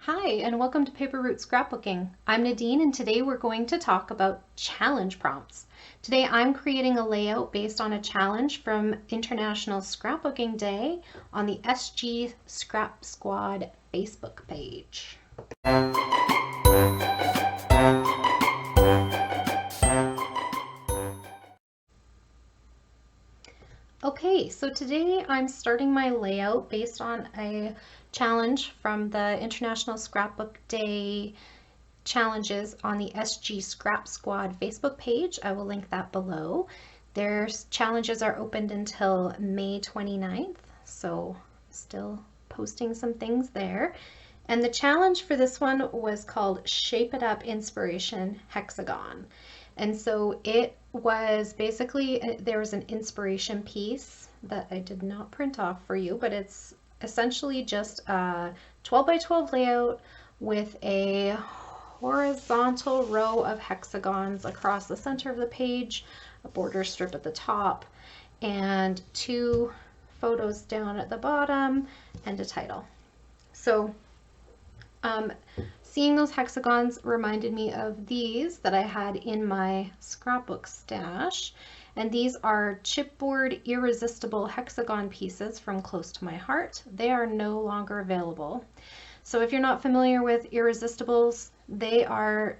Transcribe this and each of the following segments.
Hi, and welcome to Paper Route Scrapbooking. I'm Nadine, and today we're going to talk about challenge prompts. Today I'm creating a layout based on a challenge from International Scrapbooking Day on the SG Scrap Squad Facebook page. Okay, so today I'm starting my layout based on a challenge from the International Scrapbook Day challenges on the SG Scrap Squad Facebook page. I will link that below. Their challenges are opened until May 29th, so still posting some things there. And the challenge for this one was called Shape It Up Inspiration Hexagon. And so it was basically, there was an inspiration piece that I did not print off for you, but it's essentially just a 12 by 12 layout with a horizontal row of hexagons across the center of the page, a border strip at the top, and two photos down at the bottom, and a title. So seeing those hexagons reminded me of these that I had in my scrapbook stash. And these are chipboard irresistible hexagon pieces from Close to My Heart. They are no longer available. So if you're not familiar with irresistibles, they are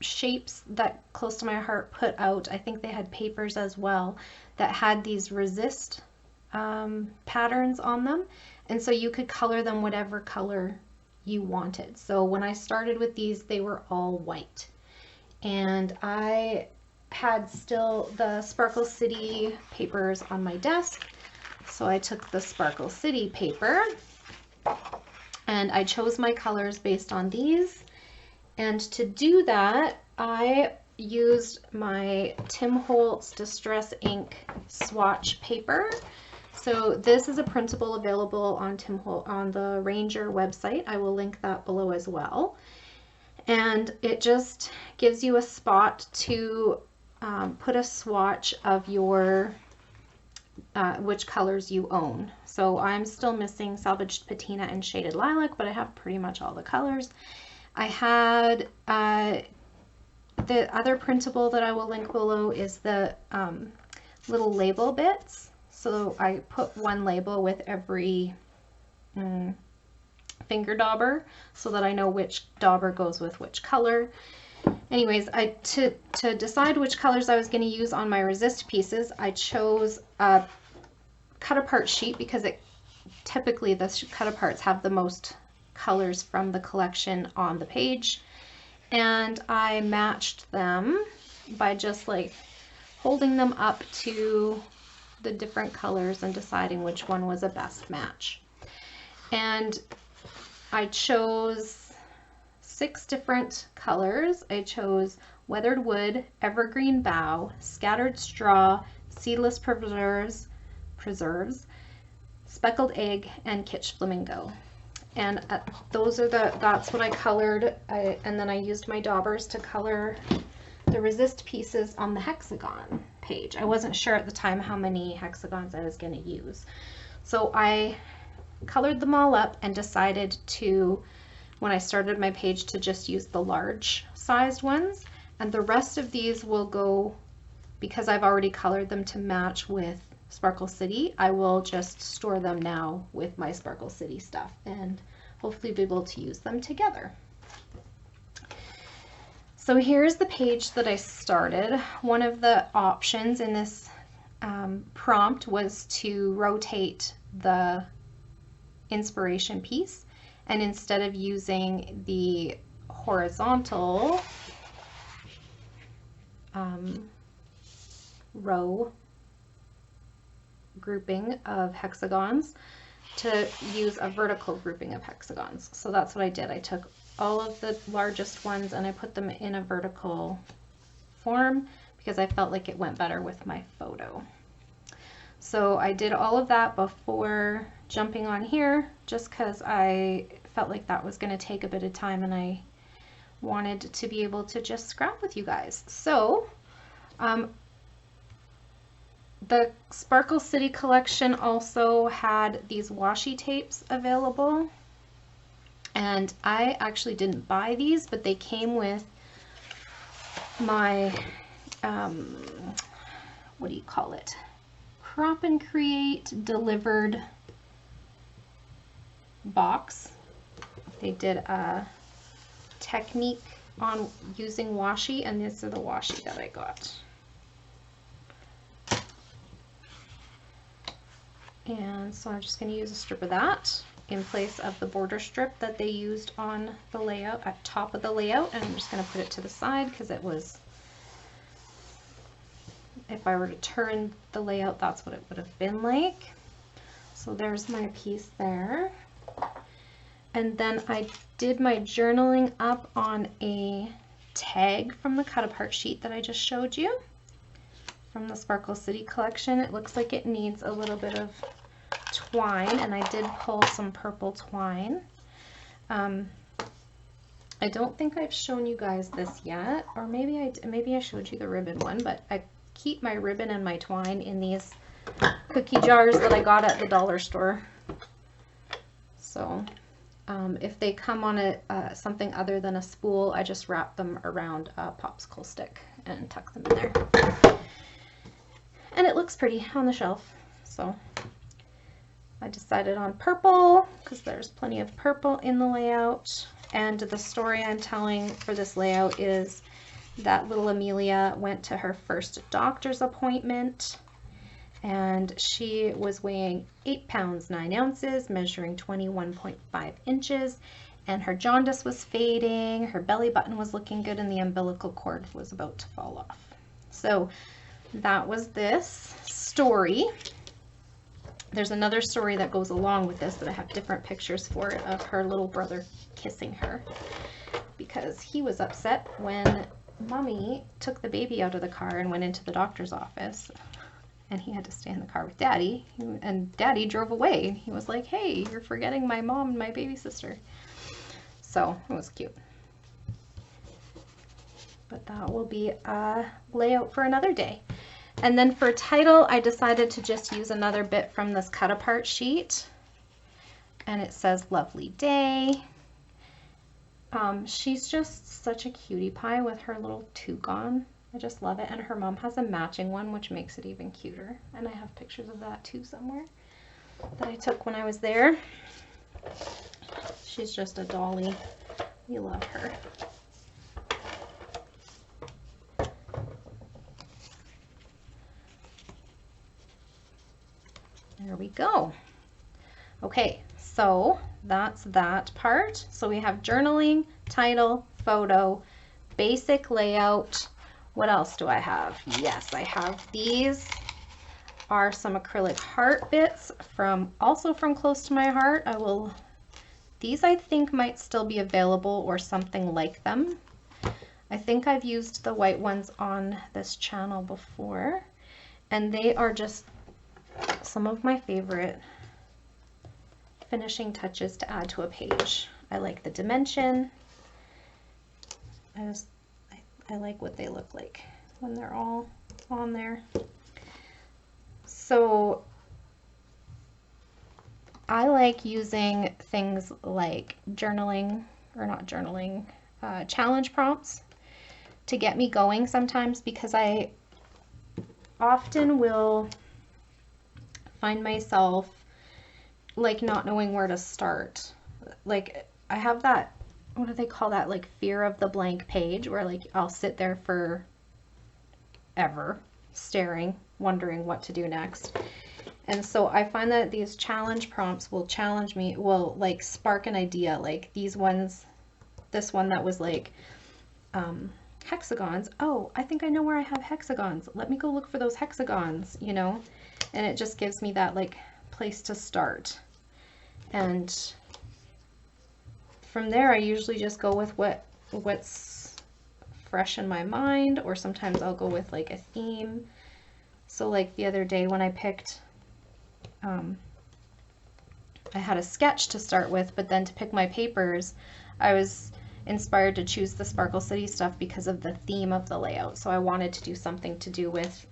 shapes that Close to My Heart put out. I think they had papers as well that had these resist patterns on them. And so you could color them whatever color you wanted. So when I started with these, they were all white. And I had still the Sparkle City papers on my desk. So I took the Sparkle City paper and I chose my colors based on these. And to do that, I used my Tim Holtz Distress Ink swatch paper. So this is a printable available on on the Ranger website. I will link that below as well. And it just gives you a spot to put a swatch of your which colors you own. So I'm still missing Salvaged Patina and Shaded Lilac, but I have pretty much all the colors. I had the other printable that I will link below is the little label bits. So I put one label with every finger dauber so that I know which dauber goes with which color. Anyways, to decide which colors I was going to use on my resist pieces, I chose a cut apart sheet because typically the cut aparts have the most colors from the collection on the page. And I matched them by just like holding them up to the different colors and deciding which one was a best match. And I chose 6 different colors. I chose Weathered Wood, Evergreen Bough, Scattered Straw, Seedless Preserves, Speckled Egg, and Kitsch Flamingo. And that's what I colored. And then I used my daubers to color the resist pieces on the hexagon page. I wasn't sure at the time how many hexagons I was going to use. So I colored them all up and decided to, when I started my page, to just use the large sized ones. And the rest of these will go, because I've already colored them to match with Sparkle City, I will just store them now with my Sparkle City stuff and hopefully be able to use them together. So here's the page that I started. One of the options in this prompt was to rotate the inspiration piece, and instead of using the horizontal row grouping of hexagons, to use a vertical grouping of hexagons. So that's what I did. I took all of the largest ones and I put them in a vertical form because I felt like it went better with my photo. So I did all of that before jumping on here, just because I felt like that was going to take a bit of time and I wanted to be able to just scrap with you guys. So the Sparkle City collection also had these washi tapes available. And I actually didn't buy these, but they came with my, what do you call it? Crop and Create delivered box. They did a technique on using washi, and these are the washi that I got. And so I'm just going to use a strip of that in place of the border strip that they used on the layout, at top of the layout, and I'm just going to put it to the side because it was, if I were to turn the layout, that's what it would have been like. So there's my piece there. And then I did my journaling up on a tag from the cut apart sheet that I just showed you from the Sparkle City collection. It looks like it needs a little bit of twine, and I did pull some purple twine. I don't think I've shown you guys this yet, or maybe I showed you the ribbon one, but I keep my ribbon and my twine in these cookie jars that I got at the dollar store. So if they come on a something other than a spool, I just wrap them around a popsicle stick and tuck them in there. And it looks pretty on the shelf. So I decided on purple because there's plenty of purple in the layout. And the story I'm telling for this layout is that little Amelia went to her first doctor's appointment, and she was weighing 8 pounds 9 ounces, measuring 21.5 inches, and her jaundice was fading, her belly button was looking good, and the umbilical cord was about to fall off. So that was this story. There's another story that goes along with this that I have different pictures for, of her little brother kissing her, because he was upset when Mommy took the baby out of the car and went into the doctor's office, and he had to stay in the car with Daddy, and Daddy drove away. He was like, "Hey, you're forgetting my mom and my baby sister." So it was cute. But that will be a layout for another day. And then for title, I decided to just use another bit from this cut apart sheet, and it says "Lovely Day." She's just such a cutie pie with her little toque on. I just love it. And her mom has a matching one, which makes it even cuter. And I have pictures of that too somewhere that I took when I was there. She's just a dolly. We love her. There we go. Okay, so that's that part. So we have journaling, title, photo, basic layout. What else do I have? Yes, I have these are some acrylic heart bits also from Close to My Heart. These I think might still be available or something like them. I think I've used the white ones on this channel before, and they are just some of my favorite finishing touches to add to a page. I like the dimension. I like what they look like when they're all on there. So I like using things like journaling, or not journaling, challenge prompts to get me going sometimes, because I often will find myself like not knowing where to start. Like I have that, what do they call that, like fear of the blank page, where like I'll sit there for ever staring, wondering what to do next. And so I find that these challenge prompts will challenge me, will like spark an idea. Like these ones, this one that was like hexagons. Oh, I think I know where I have hexagons. Let me go look for those hexagons, you know? And it just gives me that like place to start. And from there, I usually just go with what's fresh in my mind, or sometimes I'll go with like a theme. So like the other day when I picked, I had a sketch to start with, but then to pick my papers, I was inspired to choose the Sparkle City stuff because of the theme of the layout. So I wanted to do something to do with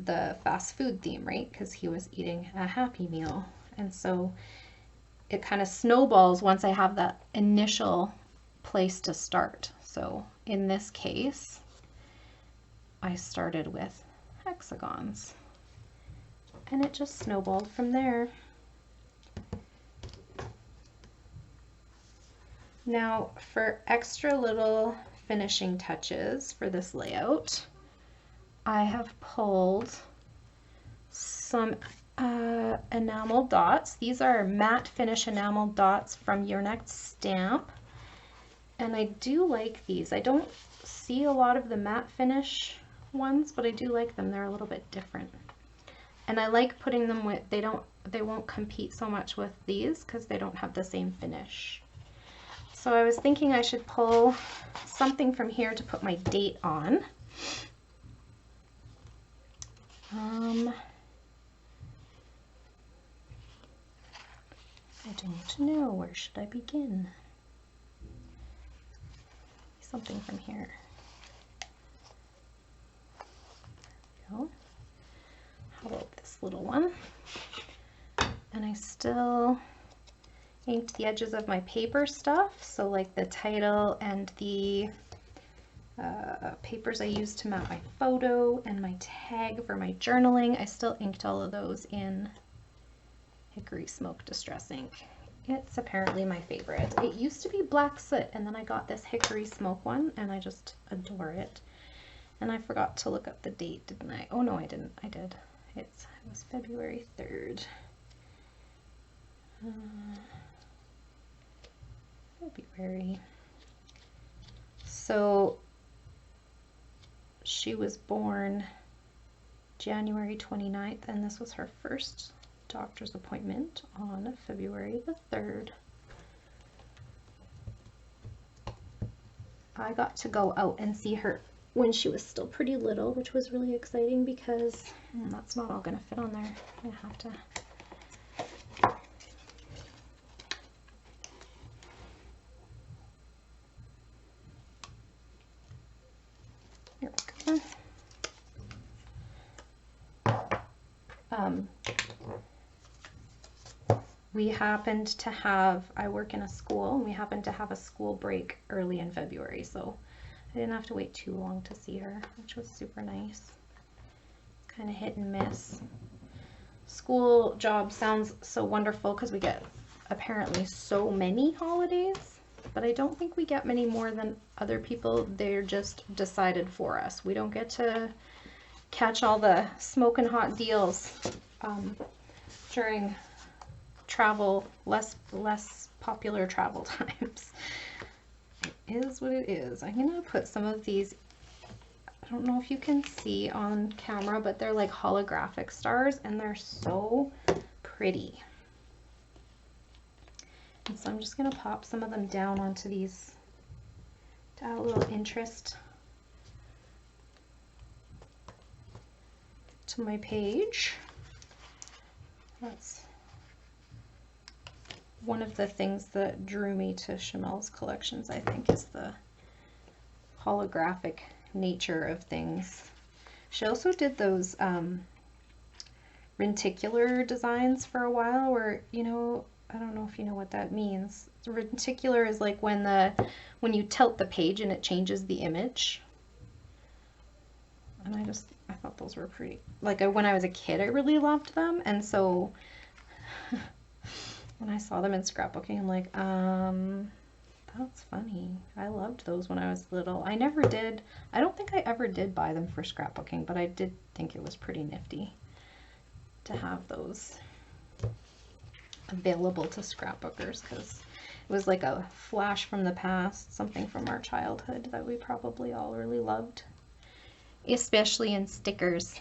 the fast food theme, right? Because he was eating a Happy Meal. And so it kind of snowballs once I have that initial place to start. So in this case, I started with hexagons, and it just snowballed from there. Now for extra little finishing touches for this layout, I have pulled some enamel dots. These are matte finish enamel dots from Your Next Stamp, and I do like these. I don't see a lot of the matte finish ones, but I do like them. They're a little bit different, and I like putting them with, they won't compete so much with these because they don't have the same finish. So I was thinking I should pull something from here to put my date on. I don't know, where should I begin? Something from here. There we go. How about this little one? And I still inked the edges of my paper stuff, so like the title and the papers I used to mount my photo and my tag for my journaling. I still inked all of those in Hickory Smoke Distress ink. It's apparently my favorite. It used to be Black Soot, and then I got this Hickory Smoke one, and I just adore it. And I forgot to look up the date, didn't I? Oh no, I didn't. I did. It was February 3rd. February. So she was born January 29th, and this was her first doctor's appointment on February the 3rd. I got to go out and see her when she was still pretty little, which was really exciting because that's not all going to fit on there. I'm going to have to... Here we go. We happened to have, I work in a school, and we happened to have a school break early in February, so I didn't have to wait too long to see her, which was super nice. Kind of hit and miss. School job sounds so wonderful because we get apparently so many holidays, but I don't think we get many more than other people. They're just decided for us. We don't get to catch all the smoking hot deals during travel, less popular travel times. It is what it is. I'm gonna put some of these, I don't know if you can see on camera, but they're like holographic stars, and they're so pretty. And so I'm just gonna pop some of them down onto these to add a little interest to my page. That's one of the things that drew me to Chamel's collections, I think, is the holographic nature of things. She also did those renticular designs for a while where, you know, I don't know if you know what that means. Renticular is like when you tilt the page and it changes the image. And I thought those were pretty, like when I was a kid I really loved them, and so when I saw them in scrapbooking, I'm like, that's funny. I loved those when I was little. I don't think I ever did buy them for scrapbooking, but I did think it was pretty nifty to have those available to scrapbookers, because it was like a flash from the past, something from our childhood that we probably all really loved, especially in stickers.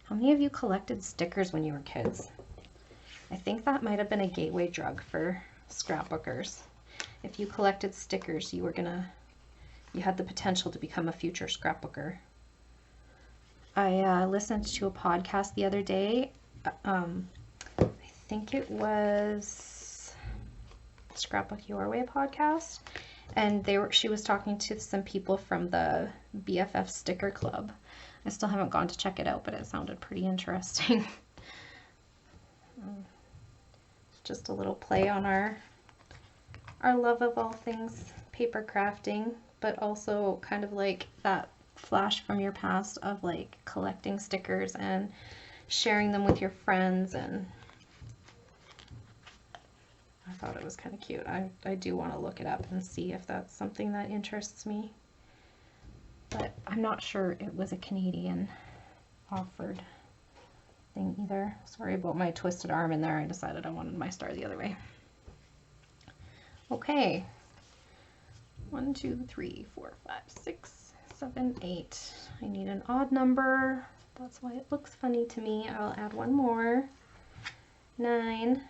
How many of you collected stickers when you were kids? I think that might have been a gateway drug for scrapbookers. If you collected stickers, you had the potential to become a future scrapbooker. I listened to a podcast the other day. I think it was Scrapbook Your Way podcast, and she was talking to some people from the BFF Sticker Club. I still haven't gone to check it out, but it sounded pretty interesting. just a little play on our love of all things paper crafting, but also kind of like that flash from your past of like collecting stickers and sharing them with your friends. And I thought it was kind of cute. I do want to look it up and see if that's something that interests me, but I'm not sure it was a Canadian offered thing either. Sorry about my twisted arm in there. I decided I wanted my star the other way. Okay, 1, 2, 3, 4, 5, 6, 7, 8. I need an odd number. That's why it looks funny to me. I'll add one more. 9.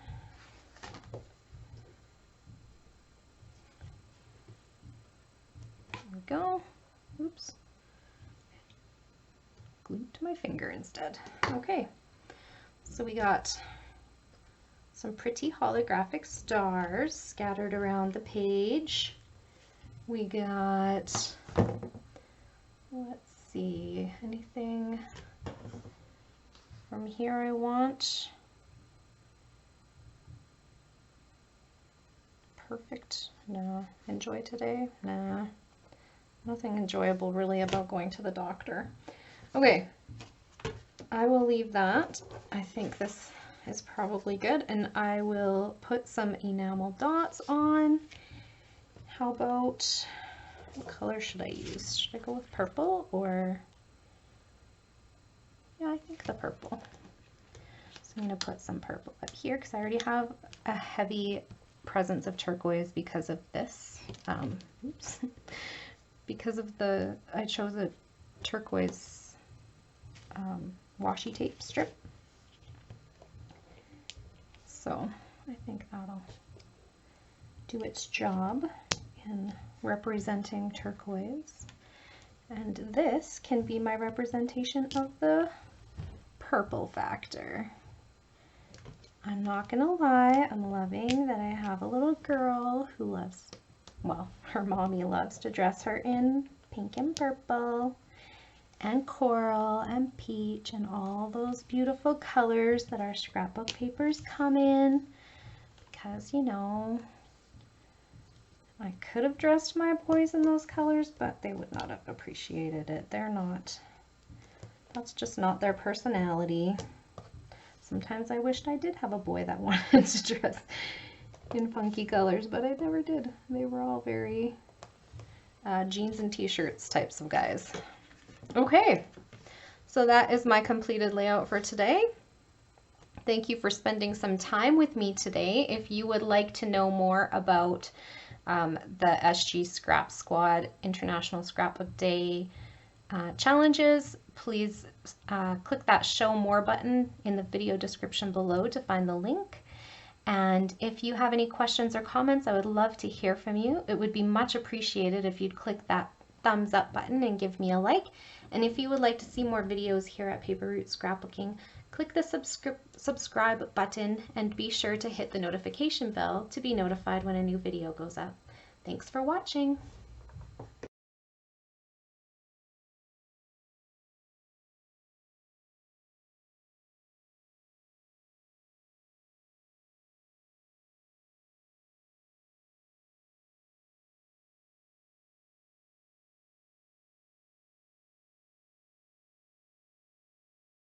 There we go. Oops. Glued to my finger instead. Okay, so we got some pretty holographic stars scattered around the page. We got, let's see, anything from here I want? Perfect. No. Enjoy today? Nah. Nothing enjoyable really about going to the doctor. Okay, I will leave that. I think this is probably good, and I will put some enamel dots on. How about, what color should I use? Should I go with purple or, yeah, I think the purple. So I'm going to put some purple up here because I already have a heavy presence of turquoise because of this. Oops. Because of I chose a turquoise washi tape strip. So I think that'll do its job in representing turquoise. And this can be my representation of the purple factor. I'm not gonna lie, I'm loving that I have a little girl who loves, well, her mommy loves to dress her in pink and purple and coral and peach and all those beautiful colors that our scrapbook papers come in, because, you know, I could have dressed my boys in those colors, but they would not have appreciated it. They're not, that's just not their personality. Sometimes I wished I did have a boy that wanted to dress in funky colors, but I never did. They were all very jeans and t-shirts types of guys. Okay, so that is my completed layout for today. Thank you for spending some time with me today. If you would like to know more about the SG Scrap Squad International Scrapbook Day challenges, please click that Show More button in the video description below to find the link. And if you have any questions or comments, I would love to hear from you. It would be much appreciated if you'd click that thumbs up button and give me a like. And if you would like to see more videos here at Paper Roots Scrapbooking, click the subscribe button and be sure to hit the notification bell to be notified when a new video goes up. Thanks for watching.